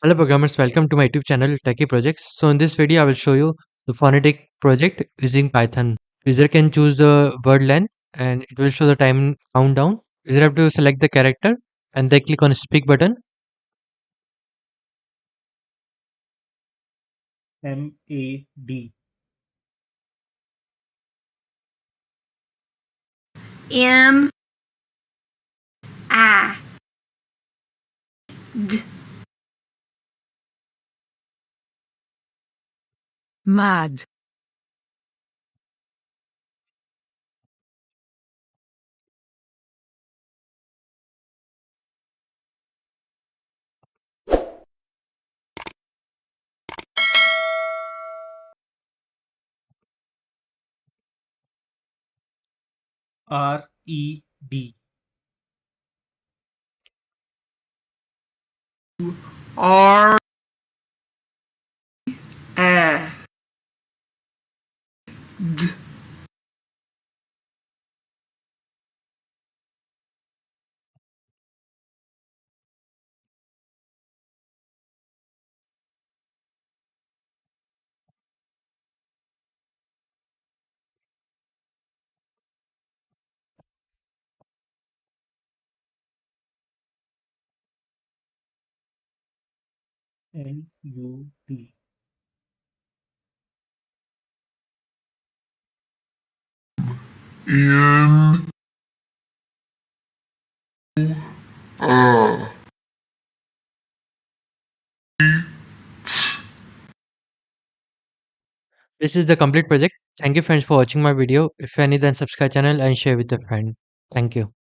Hello programmers, welcome to my YouTube channel Techie Projects. So in this video I will show you the phonetic project using Python. User can choose the word length and it will show the time countdown. User have to select the character and then click on speak button. MAD. M A D Mad. RED. R A D NUD. N A This is the complete project. Thank you friends for watching my video. If you any then subscribe channel and share with a friend. Thank you.